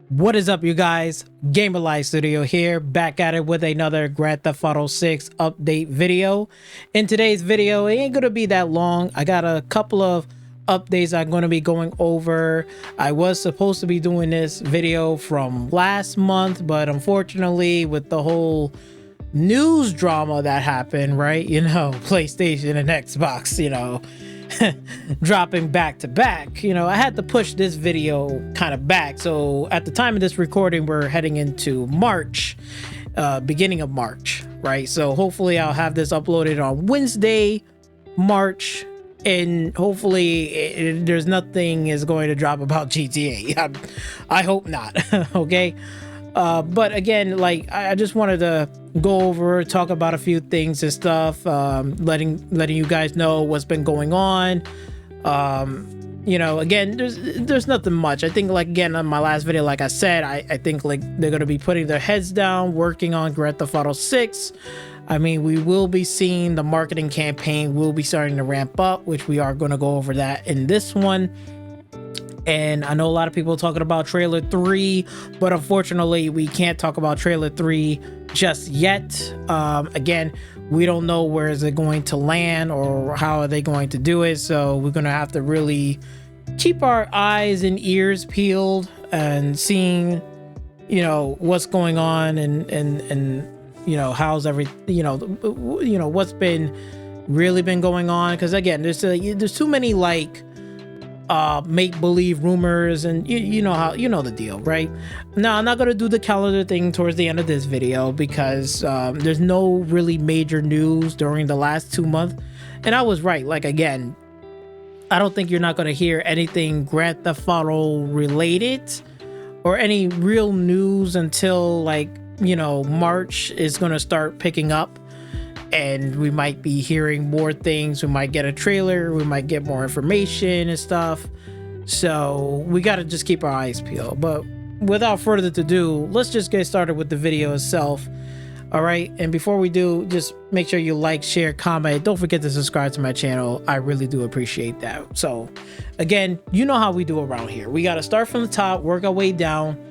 What is up, you guys? Gamer Life Studio here, back at it with another Grand Theft Auto 6 update video. In today's video, it ain't gonna be that long. I got a couple of updates I'm going to be going over. I was supposed to be doing this video from last month, but unfortunately with the whole news drama that happened, right? PlayStation and Xbox, dropping back to back, I had to push this video kind of back. So at the time of this recording, we're heading into March, beginning of March, right? So hopefully I'll have this uploaded on Wednesday, March, and hopefully there's nothing is going to drop about GTA. I hope not. Okay. But again, I just wanted to go over, talk about a few things and stuff, letting you guys know what's been going on. Again, there's nothing much. I think, again, on my last video, like I said, I think they're going to be putting their heads down, working on Grand Theft Auto 6. I mean, we will be seeing the marketing campaign will be starting to ramp up, which we are going to go over that in this one. And I know a lot of people talking about trailer 3, but unfortunately we can't talk about trailer 3 just yet. Again, we don't know where is it going to land or how are they going to do it. So we're going to have to really keep our eyes and ears peeled and seeing, what's going on and how's everything, what's really been going on. Because again, there's too many make-believe rumors, and you know the deal, right? Now, I'm not going to do the calendar thing towards the end of this video because there's no really major news during the last 2 months. And I was right. Again, I don't think you're not going to hear anything Grand Theft Auto related or any real news until March is going to start picking up. And we might be hearing more things. We might get a trailer. We might get more information and stuff. So we got to just keep our eyes peeled. But without further ado, let's just get started with the video itself. All right. And before we do, just make sure you like, share, comment. Don't forget to subscribe to my channel. I really do appreciate that. So again, you know how we do around here. We got to start from the top, work our way down,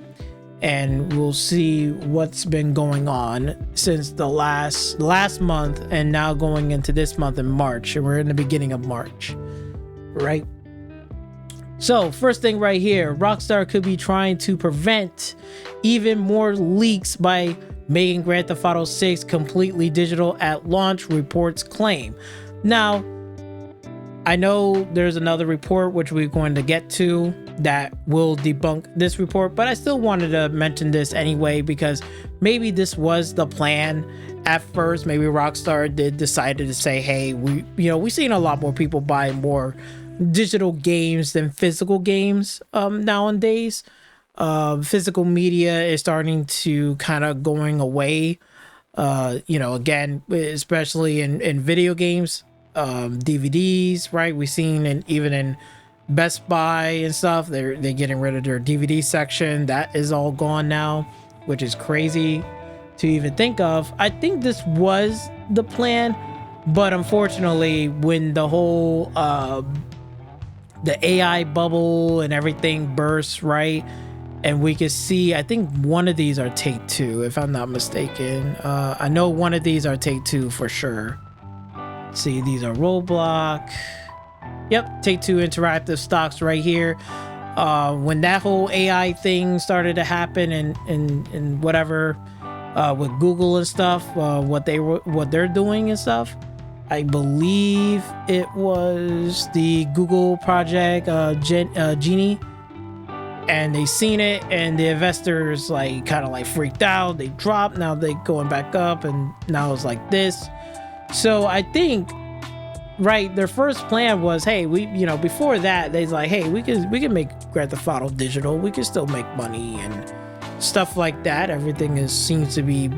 and we'll see what's been going on since the last month and now going into this month in March. And we're in the beginning of March, right? So first thing right here, Rockstar could be trying to prevent even more leaks by making Grand Theft Auto 6 completely digital at launch, reports claim. Now, I know there's another report which we're going to get to that will debunk this report, but I still wanted to mention this anyway because maybe this was the plan at first. Maybe Rockstar decided to say, hey, we've seen a lot more people buy more digital games than physical games nowadays. Physical media is starting to kind of going away. Again, especially in video games. DVDs, right? We've seen even in Best Buy and stuff, they're getting rid of their DVD section. That is all gone now, which is crazy to even think of. I think this was the plan, but unfortunately when the whole the AI bubble and everything burst, right? And we can see, I think one of these are Take-Two, if I'm not mistaken. I know one of these are Take-Two for sure. See, these are Roblox. Yep, Take-Two Interactive stocks right here. When that whole AI thing started to happen and whatever with Google and stuff, what they're doing and stuff, I believe it was the Google project Genie, and they seen it, and the investors kind of freaked out. They dropped. Now they going back up, and now it's like this. So I think, right, their first plan was, hey, before that, they's like, hey, we can make Grand Theft Auto digital. We can still make money and stuff like that. Everything seems to be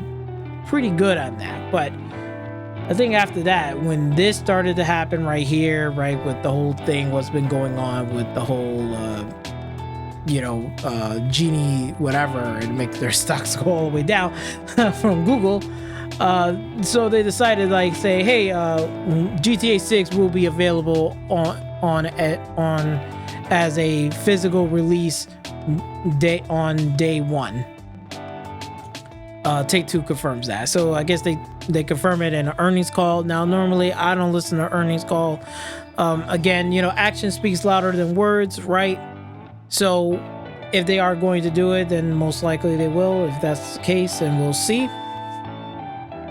pretty good on that. But I think after that, when this started to happen right here, right, with the whole thing, what's been going on with the whole, Genie, whatever, and make their stocks go all the way down from Google. So they decided, say, hey, GTA 6 will be available on as a physical release day one. Take-Two confirms that. So I guess they confirm it in an earnings call. Now, normally I don't listen to earnings call. Again, action speaks louder than words, right? So if they are going to do it, then most likely they will. If that's the case, and we'll see.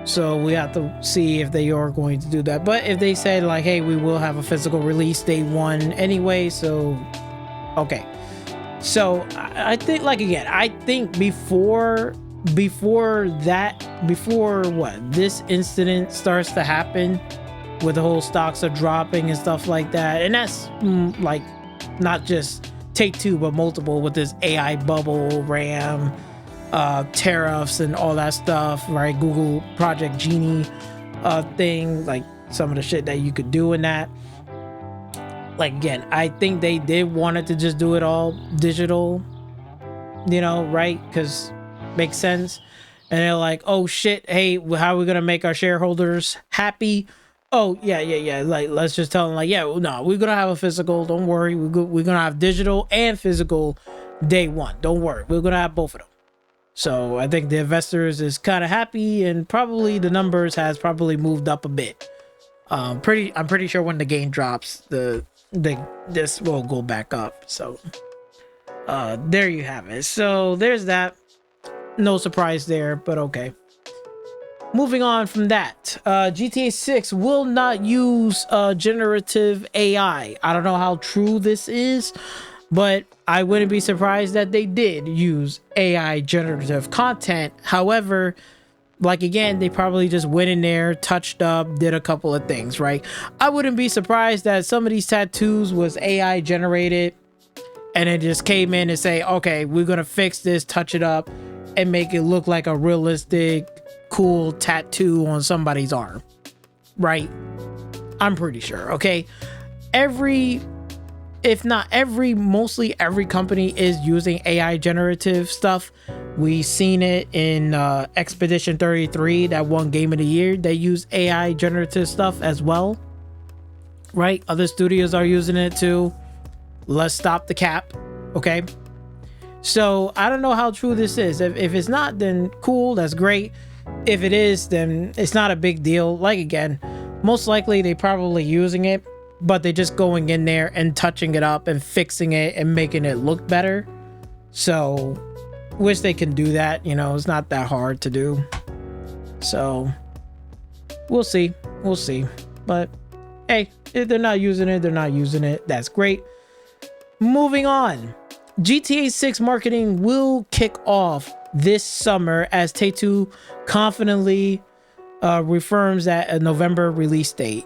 So we have to see if they are going to do that. But if they said like, hey, we will have a physical release day one anyway, so okay. So I think, like, again, I think before what this incident starts to happen, with the whole stocks are dropping and stuff like that, and that's like not just Take-Two but multiple, with this AI bubble, RAM, tariffs and all that stuff, right? Google Project Genie thing, like some of the shit that you could do in that. Like, again, I think they did wanted to just do it all digital, right? Because makes sense. And they're like, oh shit, hey, how are we gonna make our shareholders happy? Oh yeah, like, let's just tell them, like, yeah, no, we're gonna have a physical, don't worry, we're gonna have digital and physical day one, don't worry, we're gonna have both of them. So I think the investors is kind of happy, and probably the numbers has probably moved up a bit. I'm pretty sure when the game drops, this will go back up. So there you have it. So there's that. No surprise there, but okay. Moving on from that, GTA 6 will not use generative AI. I don't know how true this is, but I wouldn't be surprised that they did use AI generative content. However, like, again, they probably just went in there, touched up, did a couple of things, right? I wouldn't be surprised that some of these tattoos was AI generated, and it just came in and say, okay, we're gonna fix this, touch it up, and make it look like a realistic, cool tattoo on somebody's arm, right? I'm pretty sure. Okay, mostly every company is using AI generative stuff. We seen it in Expedition 33, that one game of the year. They use AI generative stuff as well, right? Other studios are using it too. Let's stop the cap. Okay, so I don't know how true this is. If it's not, then cool, that's great. If it is, then it's not a big deal. Like, again, most likely they probably using it, but they're just going in there and touching it up and fixing it and making it look better. So wish they can do that. It's not that hard to do. So we'll see. But hey, if they're not using it, they're not using it. That's great. Moving on. GTA 6 marketing will kick off this summer, as Take-Two confidently reaffirms that a November release date.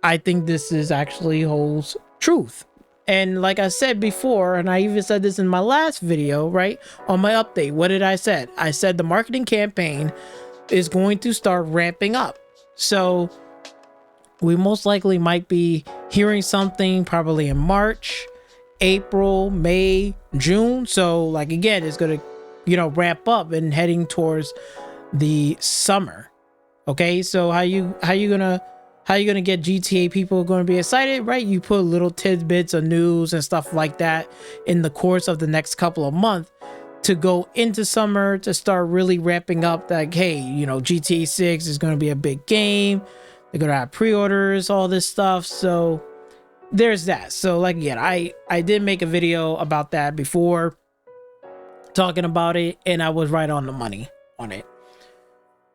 I think this is actually holds truth. And like I said before, and I even said this in my last video, right, on my update, what did I say? I said the marketing campaign is going to start ramping up. So we most likely might be hearing something probably in March, April, May, June. So, like, again, it's gonna ramp up and heading towards the summer. Okay, so how you gonna get GTA people going to be excited, right? You put little tidbits of news and stuff like that in the course of the next couple of months to go into summer, to start really ramping up, like, hey, GTA 6 is going to be a big game, they're gonna have pre-orders, all this stuff. So there's that. So, like, again, I did make a video about that before, talking about it, and I was right on the money on it.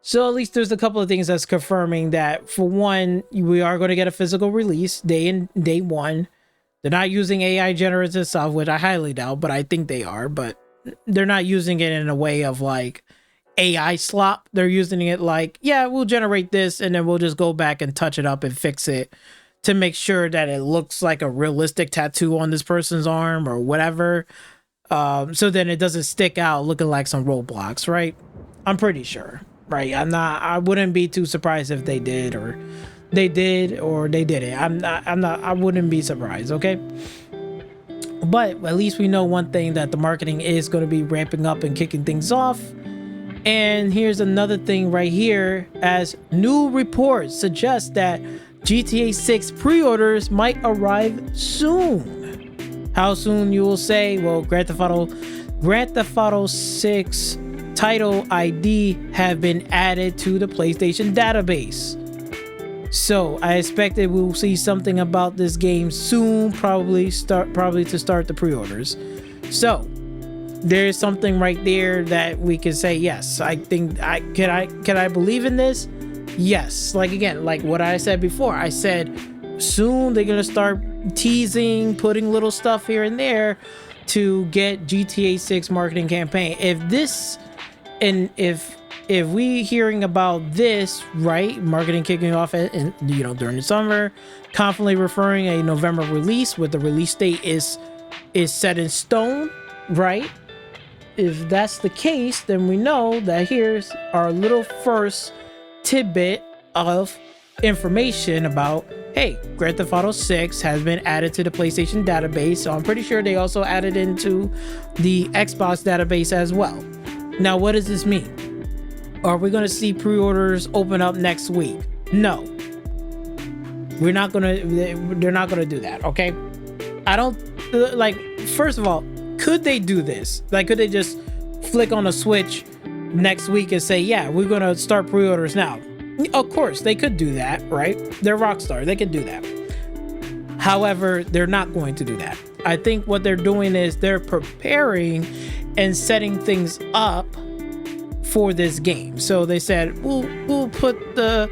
So at least there's a couple of things that's confirming that, for one, we are going to get a physical release day one. They're not using AI generative stuff, which I highly doubt, but I think they are. But they're not using it in a way of like AI slop. They're using it like, yeah, we'll generate this and then we'll just go back and touch it up and fix it to make sure that it looks like a realistic tattoo on this person's arm or whatever. So then it doesn't stick out looking like some Roblox, right? I'm pretty sure, right? I wouldn't be too surprised if they did, or they didn't. I wouldn't be surprised, okay? But at least we know one thing, that the marketing is going to be ramping up and kicking things off. And here's another thing right here, as new reports suggest that GTA 6 pre-orders might arrive soon. How soon, you will say? Well, Grand Theft Auto 6 title ID have been added to the PlayStation database. So I expect that we'll see something about this game soon, probably to start the pre-orders. So there's something right there that we can say, yes, I think can I believe in this? Yes. Like, again, like what I said before, I said soon they're gonna start teasing, putting little stuff here and there to get GTA 6 marketing campaign. If we hearing about this, right, marketing kicking off during the summer, confidently referring a November release with the release date is set in stone, right? If that's the case, then we know that here's our little first tidbit of information about, hey, Grand Theft Auto 6 has been added to the PlayStation database. So I'm pretty sure they also added into the Xbox database as well. Now, what does this mean? Are we going to see pre-orders open up next week? No. They're not going to do that, okay? I don't, first of all, could they do this? Like, could they just flick on a switch next week and say, yeah, we're going to start pre-orders now? Of course, they could do that, right? They're Rockstar. They could do that. However, they're not going to do that. I think what they're doing is they're preparing and setting things up for this game. So they said, we'll put some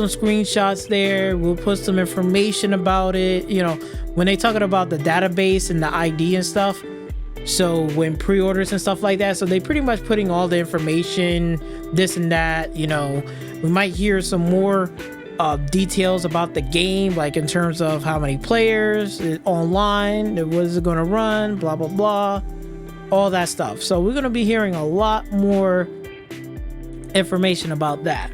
screenshots there. We'll put some information about it. When they talking about the database and the ID and stuff. So when pre-orders and stuff like that, so they pretty much putting all the information, this and that, we might hear some more details about the game, like in terms of how many players online, what is it going to run, blah, blah, blah, all that stuff. So we're going to be hearing a lot more information about that.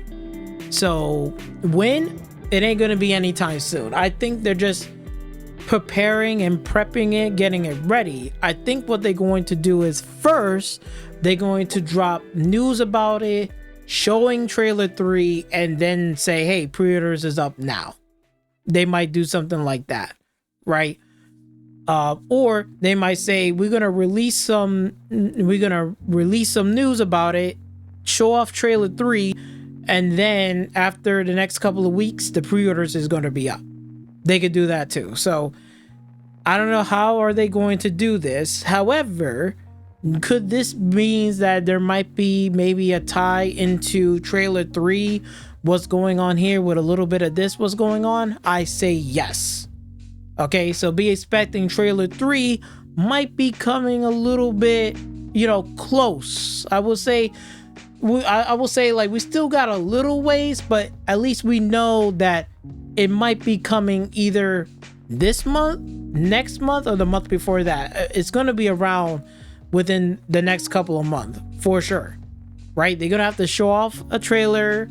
So when? It ain't going to be anytime soon. I think they're just preparing and prepping it, getting it ready. I think what they're going to do is first, they're going to drop news about it, showing trailer 3, and then say, hey, pre-orders is up now. They might do something like that, right? Or they might say, we're gonna release some news about it, show off trailer 3, and then after the next couple of weeks, the pre-orders is going to be up. They could do that too. So I don't know how are they going to do this. However, could this mean that there might be maybe a tie into trailer 3, what's going on here with a little bit of this, what's going on? I say yes. Okay, so be expecting trailer 3 might be coming a little bit, close. I will say like we still got a little ways, but at least we know that it might be coming either this month, next month, or the month before that. It's going to be around within the next couple of months for sure, right? They're going to have to show off a trailer,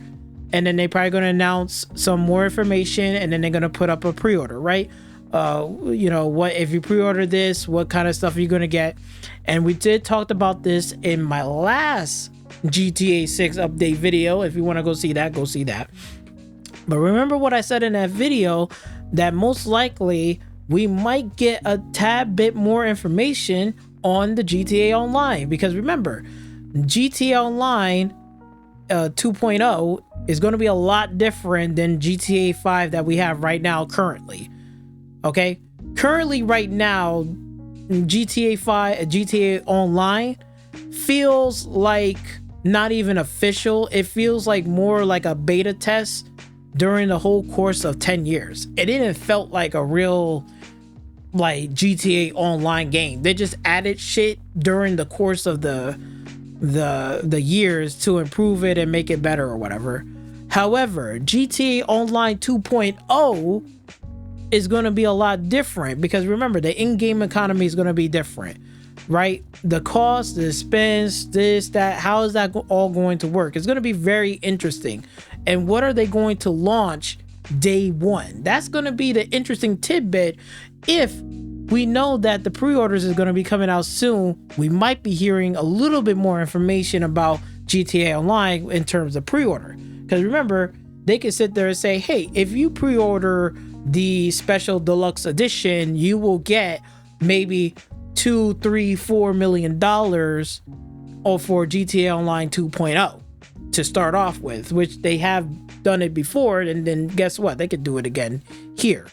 and then they're probably going to announce some more information, and then they're going to put up a pre-order, right? What if you pre-order this, what kind of stuff are you going to get? And we did talk about this in my last GTA 6 update video. If you want to go see that, go see that. But remember what I said in that video, that most likely we might get a tad bit more information on the GTA Online, because remember, GTA Online 2.0 is going to be a lot different than GTA 5 that we have right now currently. Okay, currently right now, GTA Online feels like not even official. It feels like more like a beta test during the whole course of 10 years. It didn't felt like a real like GTA Online game. They just added shit during the course of the years to improve it and make it better or whatever. However, GTA Online 2.0 is going to be a lot different, because remember, the in-game economy is going to be different, right? The cost, the expense, this, that, how is that all going to work? It's going to be very interesting. And what are they going to launch day one? That's going to be the interesting tidbit. If we know that the pre-orders is going to be coming out soon, we might be hearing a little bit more information about GTA Online in terms of pre-order. Because remember, they can sit there and say, hey, if you pre-order the special deluxe edition, you will get maybe 2, 3, $4 million or for GTA Online 2.0 to start off with, which they have done it before, and then guess what, they could do it again here.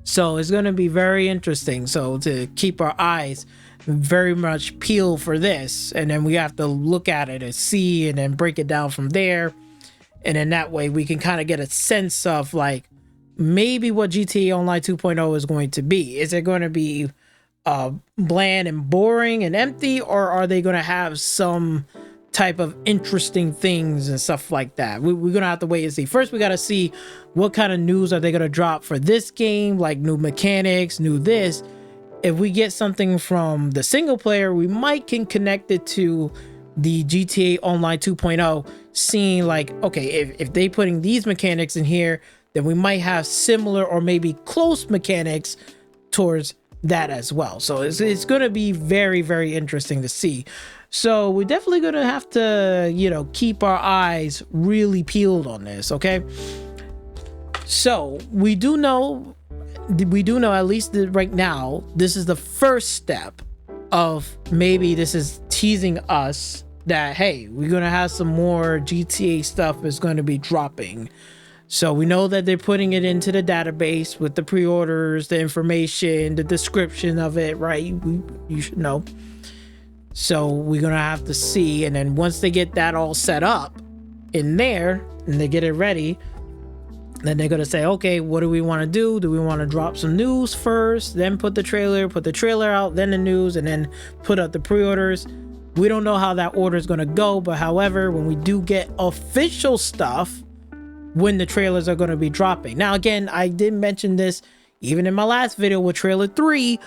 So it's going to be very interesting, so to keep our eyes very much peeled for this, and then we have to look at it and see and then break it down from there, and then that way we can kind of get a sense of like maybe what GTA Online 2.0 is going to be. Is it going to be bland and boring and empty, or are they going to have some type of interesting things and stuff like that? We're gonna have to wait and see. First, we gotta see what kind of news are they gonna drop for this game, like new mechanics, new this. If we get something from the single player, we might can connect it to the GTA Online 2.0, seeing like, okay, if they putting these mechanics in here, then we might have similar or maybe close mechanics towards that as well. So it's going to be very, very interesting to see. So we're definitely going to have to, you know, keep our eyes really peeled on this. Okay. So we do know at least right now, this is the first step of maybe this is teasing us that, hey, we're going to have some more GTA stuff is going to be dropping. So we know that they're putting it into the database with the pre-orders, the information, the description of it, right? You should know. So we're going to have to see. And then once they get that all set up in there and they get it ready, then they're going to say, okay, what do we want to do? Do we want to drop some news first, then put the trailer out, then the news, and then put up the pre-orders? We don't know how that order is going to go. But however, when we do get official stuff, when the trailers are going to be dropping. Now, again, I did mention this even in my last video with trailer 3.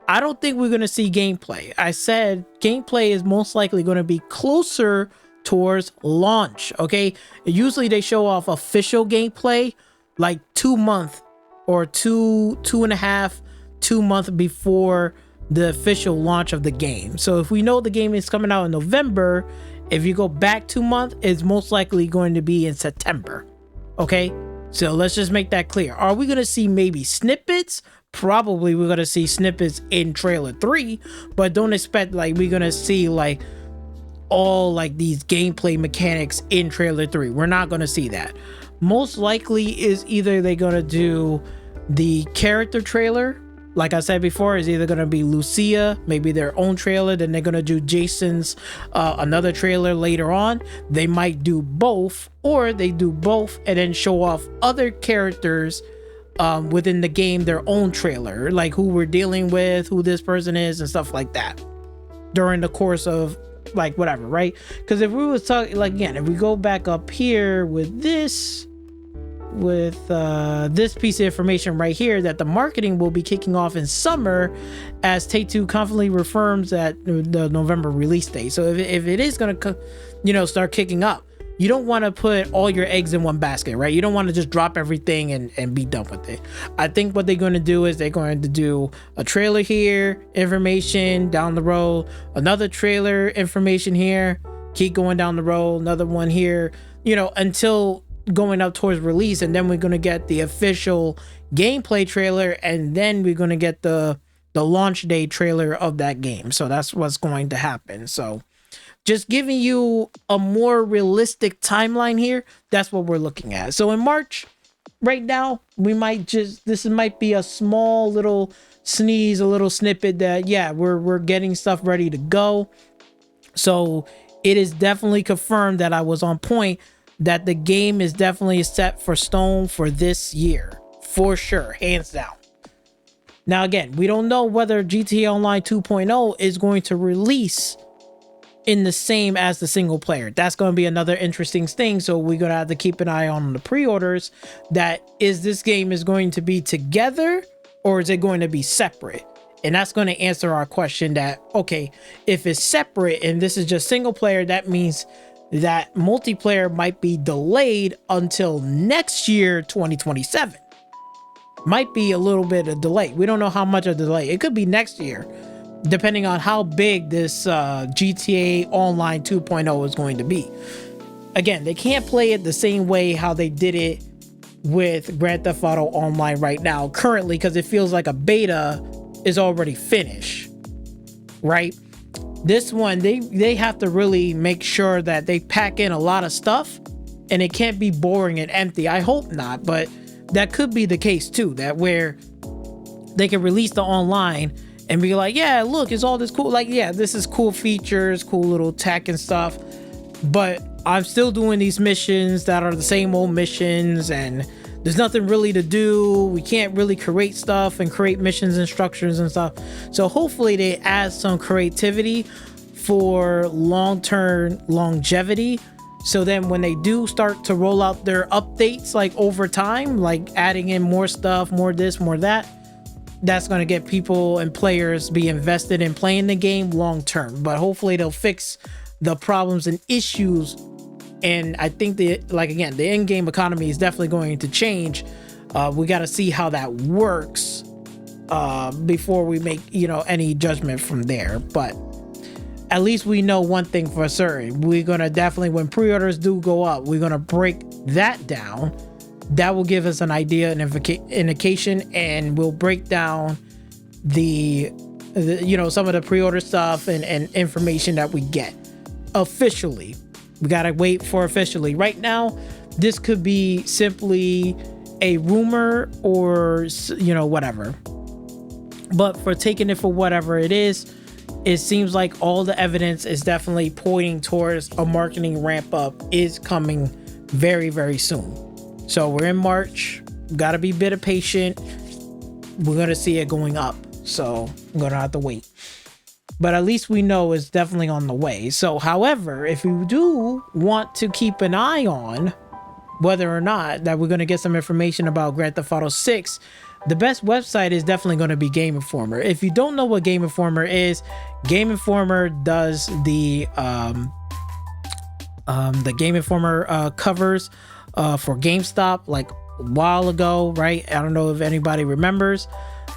I don't think we're going to see gameplay. I said gameplay is most likely going to be closer towards launch. Okay. Usually they show off official gameplay like 2 months or 2.5, 2 months before the official launch of the game. So if we know the game is coming out in November, if you go back 2 months, it's most likely going to be in September. Okay, so let's just make that clear. Are we going to see maybe snippets? Probably we're going to see snippets in trailer 3, but don't expect like we're going to see like all like these gameplay mechanics in trailer 3. We're not going to see that. Most likely is either they're going to do the character trailer. Like I said before, is either going to be Lucia, maybe their own trailer, then they're going to do Jason's another trailer later on. They might do both, or they do both and then show off other characters within the game, their own trailer, like who we're dealing with, who this person is and stuff like that during the course of like whatever, right? Because if we was talking, like, again, if we go back up here with this piece of information right here, that the marketing will be kicking off in summer, as Take-Two confidently reaffirms that the November release date. So if it is going to, you know, start kicking up, you don't want to put all your eggs in one basket, right? You don't want to just drop everything and be done with it. I think what they're going to do is they're going to do a trailer here, information down the road, another trailer, information here, keep going down the road, another one here, you know, until going up towards release. And then we're going to get the official gameplay trailer, and then we're going to get the launch day trailer of that game. So that's what's going to happen. So just giving you a more realistic timeline here, that's what we're looking at. So in March, right now, we might just, this might be a small little sneeze, a little snippet that, yeah, we're getting stuff ready to go. So it is definitely confirmed that I was on point, that the game is definitely set for stone for this year, for sure, hands down. Now, again, we don't know whether GTA Online 2.0 is going to release in the same as the single player. That's going to be another interesting thing. So we're going to have to keep an eye on the pre-orders, that is this game is going to be together or is it going to be separate? And that's going to answer our question that, okay, if it's separate and this is just single player, that means that multiplayer might be delayed until next year, 2027. Might be a little bit of delay. We don't know how much of delay. It could be next year, depending on how big this GTA Online 2.0 is going to be. Again, they can't play it the same way how they did it with Grand Theft Auto Online right now, currently, because it feels like a beta is already finished, right? This one, they have to really make sure that they pack in a lot of stuff, and it can't be boring and empty. I hope not, but that could be the case too, that where they can release the online and be like, yeah, look, it's all this cool, like, yeah, this is cool features, cool little tech and stuff, but I'm still doing these missions that are the same old missions, and there's nothing really to do. We can't really create stuff and create missions instructions and stuff. So hopefully they add some creativity for long-term longevity. So then when they do start to roll out their updates, like over time, like adding in more stuff, more this, more that, that's going to get people and players be invested in playing the game long-term. But hopefully they'll fix the problems and issues. And I think the in-game economy is definitely going to change. We got to see how that works before we make, any judgment from there. But at least we know one thing for certain. We're going to definitely, when pre-orders do go up, we're going to break that down. That will give us an idea, an indication, and we'll break down the some of the pre-order stuff and information that we get officially. We gotta wait for officially. Right now, this could be simply a rumor or whatever. But for taking it for whatever it is, it seems like all the evidence is definitely pointing towards a marketing ramp up is coming very, very soon. So we're in March. Gotta be a bit patient. We're gonna see it going up. So I'm gonna have to wait. But at least we know it's definitely on the way. So, however, if you do want to keep an eye on whether or not that we're going to get some information about Grand Theft Auto 6, the best website is definitely going to be Game Informer. If you don't know what Game Informer is, Game Informer does the Game Informer covers for GameStop like a while ago, right? I don't know if anybody remembers,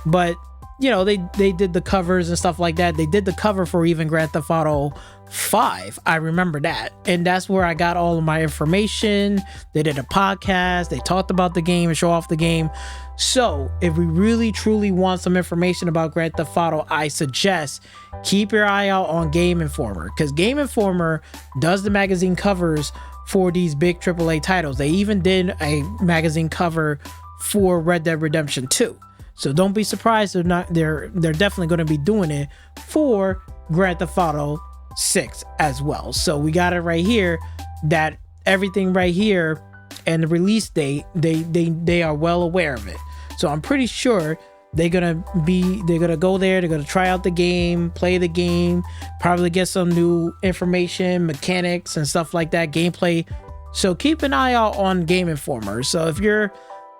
but they did the covers and stuff like that. They did the cover for even Grand Theft Auto 5. I remember that. And that's where I got all of my information. They did a podcast. They talked about the game and show off the game. So if we really truly want some information about Grand Theft Auto, I suggest keep your eye out on Game Informer, because Game Informer does the magazine covers for these big AAA titles. They even did a magazine cover for Red Dead Redemption 2. So don't be surprised they're definitely going to be doing it for Grand Theft Auto 6 as well. So we got it right here, that everything right here and the release date, they are well aware of it. So I'm pretty sure they're gonna go there, they're gonna try out the game, play the game, probably get some new information, mechanics and stuff like that, gameplay. So keep an eye out on Game Informer. So if you're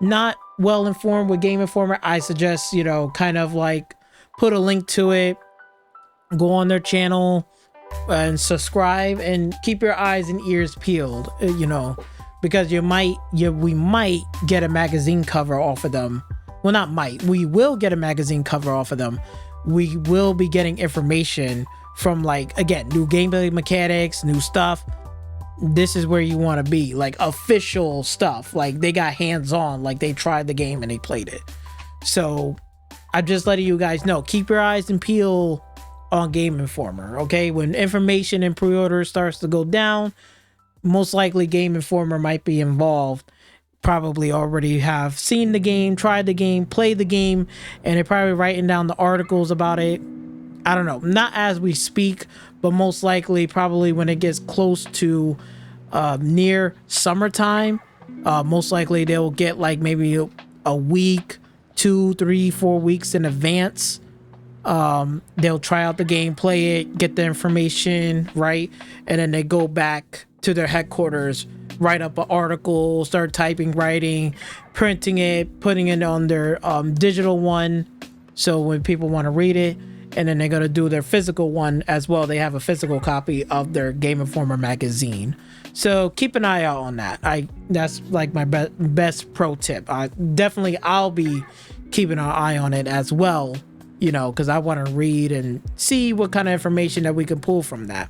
not well informed with Game Informer, I suggest kind of like put a link to it, go on their channel and subscribe, and keep your eyes and ears peeled, because we might get a magazine cover off of them. Well, not might, we will get a magazine cover off of them. We will be getting information from, like, again, new gameplay mechanics, new stuff. This is where you want to be, like official stuff, like they got hands-on, like they tried the game and they played it. So I'm just letting you guys know, keep your eyes and peel on Game Informer. Okay, when information and pre-order starts to go down, most likely Game Informer might be involved. Probably already have seen the game, tried the game, played the game, and they're probably writing down the articles about it. I don't know, not as we speak, but most likely probably when it gets close to near summertime, most likely they'll get like maybe a week, 2, 3, 4 weeks in advance. They'll try out the game, play it, get the information, right? And then they go back to their headquarters, write up an article, start typing, writing, printing it, putting it on their digital one, so when people want to read it. And then they're going to do their physical one as well. They have a physical copy of their Game Informer magazine. So keep an eye out on that. That's like my best pro tip. I'll be keeping an eye on it as well, because I want to read and see what kind of information that we can pull from that.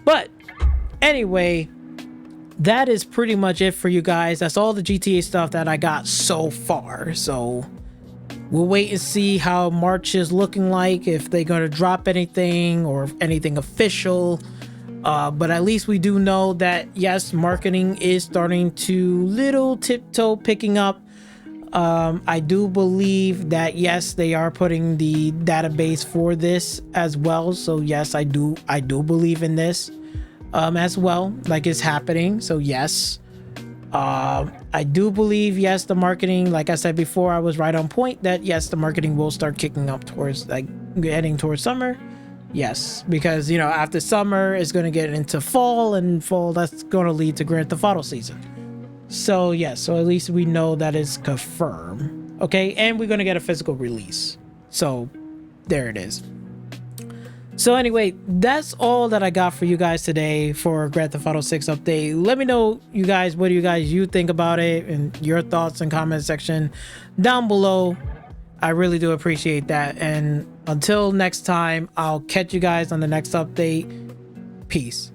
But anyway, that is pretty much it for you guys. That's all the GTA stuff that I got so far. So We'll wait and see how March is looking like, if they're going to drop anything or anything official. But at least we do know that, yes, marketing is starting to little tiptoe picking up. I do believe that, yes, they are putting the database for this as well. So yes, I do believe in this as well, like it's happening. So yes, I do believe, yes, the marketing, like I said before, I was right on point that yes, the marketing will start kicking up towards, like, heading towards summer. Yes, because, you know, after summer it's going to get into fall, and fall, that's going to lead to Grand Theft Auto season. So yes, so at least we know that is confirmed. Okay, and we're going to get a physical release. So there it is. So anyway, that's all that I got for you guys today for Grand Theft Auto 6 update. Let me know, you guys, what do you think about it, and your thoughts in comment section down below. I really do appreciate that. And until next time, I'll catch you guys on the next update. Peace.